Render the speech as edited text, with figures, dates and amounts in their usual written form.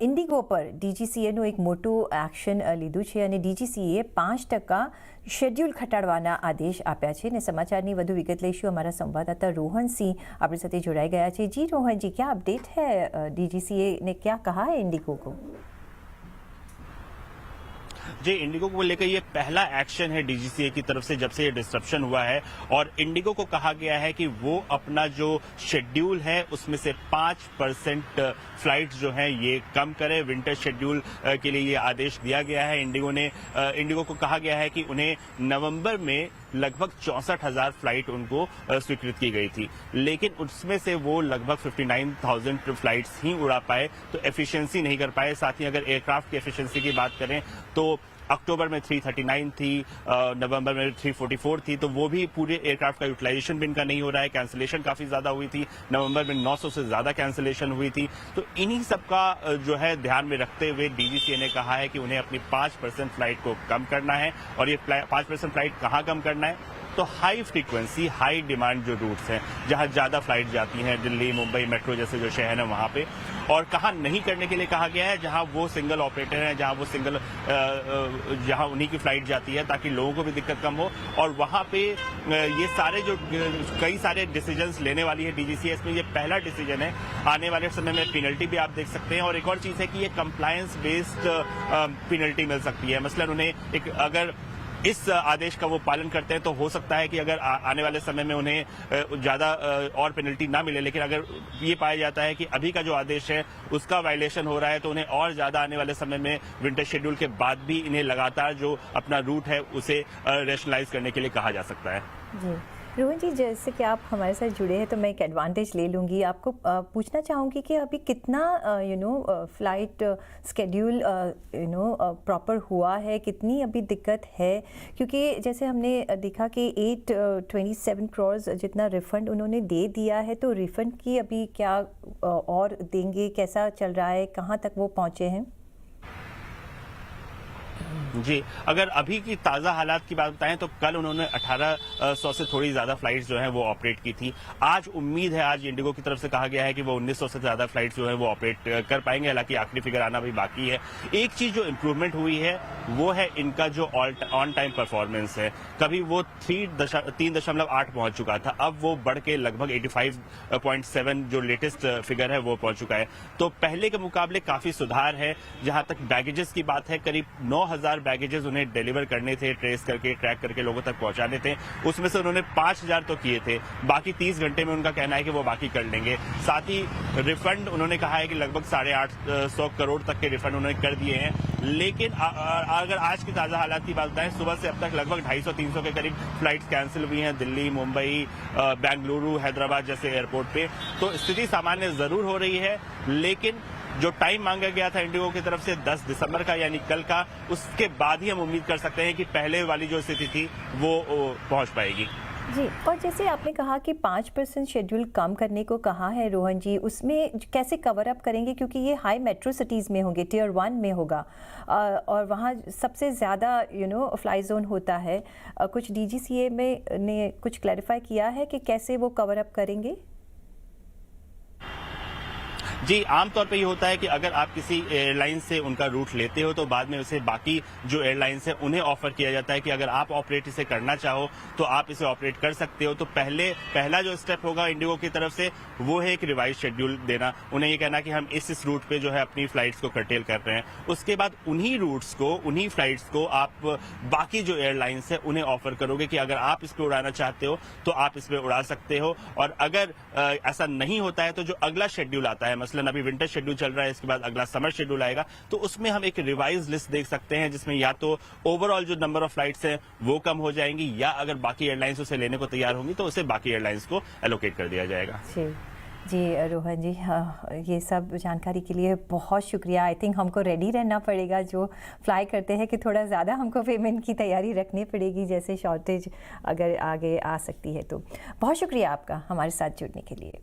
Indigo પર ડીજીસીએનું એક મોટું એક્શન લીધું છે અને ડીજીસીએ 5% શેડ્યુલ ઘટાડવાના આદેશ આપ્યા છે અને સમાચારની વધુ વિગત લઈશું અમારા સંવાદદાતા રોહન સિંહ આપણી સાથે જોડાઈ ગયા છે। जी रोहन जी, क्या अपडेट है? डीजीसीए ने क्या कहा है इंडिगो को? जी, इंडिगो को लेकर ये पहला एक्शन है डीजीसीए की तरफ से जब से ये डिस्ट्रप्शन हुआ है और इंडिगो को कहा गया है कि वो अपना जो शेड्यूल है उसमें से 5% फ्लाइट्स जो हैं ये कम करे। विंटर शेड्यूल के लिए ये आदेश दिया गया है। इंडिगो को कहा गया है कि उन्हें नवंबर में लगभग 64,000 फ्लाइट उनको स्वीकृत की गई थी, लेकिन उसमें से वो लगभग 59,000 फ्लाइट्स ही उड़ा पाए, तो एफिशिएंसी नहीं कर पाए। साथ ही अगर एयरक्राफ्ट की एफिशिएंसी की बात करें तो अक्टूबर में 339 थी, नवंबर में 344 थी, तो वो भी पूरे एयरक्राफ्ट का यूटिलाइजेशन भी इनका नहीं हो रहा है। कैंसिलेशन काफी ज्यादा हुई थी, नवंबर में 900 से ज्यादा कैंसिलेशन हुई थी। तो इन्हीं सब का जो है ध्यान में रखते हुए डीजीसीए ने कहा है कि उन्हें अपनी 5% फ्लाइट को कम करना है। और ये 5% फ्लाइट कहाँ कम करना है? तो हाई फ्रीक्वेंसी हाई डिमांड जो रूट्स हैं, जहां ज्यादा फ्लाइट जाती हैं, दिल्ली मुंबई मेट्रो जैसे जो शहर है वहां पे, और कहाँ नहीं करने के लिए कहा गया है जहां वो सिंगल ऑपरेटर हैं, जहां उन्हीं की फ्लाइट जाती है, ताकि लोगों को भी दिक्कत कम हो। और वहां पे ये सारे जो कई सारे डिसीजंस लेने वाली है डीजीसीए, इसमें ये पहला डिसीजन है। आने वाले समय में पेनल्टी भी आप देख सकते हैं। और एक और चीज है कि ये कंप्लायंस बेस्ड पेनल्टी मिल सकती है। मसलन उन्हें अगर इस आदेश का वो पालन करते हैं तो हो सकता है कि अगर आने वाले समय में उन्हें ज्यादा और पेनल्टी ना मिले, लेकिन अगर ये पाया जाता है कि अभी का जो आदेश है उसका वायलेशन हो रहा है तो उन्हें और ज्यादा आने वाले समय में विंटर शेड्यूल के बाद भी इन्हें लगातार जो अपना रूट है उसे रेशनलाइज करने के लिए कहा जा सकता है। जी रोहन जी, जैसे कि आप हमारे साथ जुड़े हैं तो मैं एक एडवांटेज ले लूँगी। आपको पूछना चाहूँगी कि अभी कितना फ्लाइट स्केड्यूल प्रॉपर हुआ है, कितनी अभी दिक्कत है? क्योंकि जैसे हमने देखा कि 827 करोड़ जितना रिफ़ंड उन्होंने दे दिया है, तो रिफ़ंड की अभी क्या और देंगे? कैसा चल रहा है? कहाँ तक वो पहुँचे हैं? जी, अगर अभी की ताज़ा हालात की बात बताएं तो कल उन्होंने 1800 से थोड़ी ज़्यादा फ्लाइट्स जो हैं वो ऑपरेट की थी। आज उम्मीद है, आज इंडिगो की तरफ से कहा गया है कि वो 1900 से ज़्यादा फ्लाइट्स जो हैं वो ऑपरेट कर पाएंगे, हालांकि आखिरी फिगर आना भी बाकी है। एक चीज़ जो इम्प्रूवमेंट हुई है वो है इनका जो ऑन टाइम परफॉर्मेंस है। कभी वो 3.8 पहुंच चुका था, अब वो बढ़ के लगभग 85.7 जो लेटेस्ट फिगर है वो पहुंच चुका है। तो पहले के मुकाबले काफ़ी सुधार है। जहां तक बैगेजेस की बात है, करीब 9,000 बैगेजेस उन्हें डिलीवर करने थे, ट्रेस करके ट्रैक करके लोगों तक पहुंचाने थे। उसमें से उन्होंने 5,000 तो किए थे, बाकी 30 घंटे में उनका कहना है कि वो बाकी कर लेंगे। साथ ही रिफंड उन्होंने कहा है कि लगभग 850 करोड़ तक के रिफंड उन्होंने कर दिए हैं। लेकिन अगर आज की ताजा हालात की बात बताएं, सुबह से अब तक लगभग 250-300 के करीब फ्लाइट्स कैंसिल हुई हैं दिल्ली, मुंबई, बेंगलुरु, हैदराबाद जैसे एयरपोर्ट पे। तो स्थिति सामान्य जरूर हो रही है, लेकिन जो टाइम मांगा गया था इंडिगो की तरफ से 10 दिसंबर का, यानी कल का, उसके बाद ही हम उम्मीद कर सकते हैं कि पहले वाली जो स्थिति थी वो पहुंच पाएगी। जी, और जैसे आपने कहा कि 5% शेड्यूल कम करने को कहा है रोहन जी, उसमें कैसे कवर अप करेंगे? क्योंकि ये हाई मेट्रो सिटीज़ में होंगे, टियर 1 में होगा और वहाँ सबसे ज़्यादा फ्लाई जोन होता है। कुछ डीजीसीए में ने कुछ क्लैरिफाई किया है कि कैसे वो कवर अप करेंगे? जी, आमतौर पे ये होता है कि अगर आप किसी एयरलाइन से उनका रूट लेते हो तो बाद में उसे बाकी जो एयरलाइंस है उन्हें ऑफर किया जाता है कि अगर आप ऑपरेट इसे करना चाहो तो आप इसे ऑपरेट कर सकते हो। तो पहला जो स्टेप होगा इंडिगो की तरफ से वो है एक रिवाइज शेड्यूल देना। उन्हें ये कहना कि हम इस रूट पे जो है अपनी फ्लाइट्स को कर्टेल कर रहे हैं। उसके बाद उन्हीं रूट्स को, उन्हीं फ्लाइट्स को आप बाकी जो एयरलाइंस है उन्हें ऑफर करोगे कि अगर आप इस पे उड़ाना चाहते हो तो आप इस पे उड़ा सकते हो। और अगर ऐसा नहीं होता है तो जो अगला शेड्यूल आता है, मसलन अभी विंटर शेड्यूल चल रहा है, इसके बाद अगला समर शेड्यूल आएगा, तो उसमें हम एक रिवाइज लिस्ट देख सकते हैं जिसमें या तो ओवरऑल जो नंबर ऑफ फ्लाइट्स हैं वो कम हो जाएंगी, या अगर बाकी एयरलाइंस उसे लेने को तैयार होंगी तो उसे बाकी एयरलाइंस को एलोकेट कर दिया जाएगा। जी रोहन जी, ये सब जानकारी के लिए बहुत शुक्रिया। आई थिंक हमको रेडी रहना पड़ेगा जो फ्लाई करते हैं कि थोड़ा ज़्यादा हमको पेमेंट की तैयारी रखनी पड़ेगी, जैसे शॉर्टेज अगर आगे आ सकती है तो। बहुत शुक्रिया आपका हमारे साथ जुड़ने के लिए।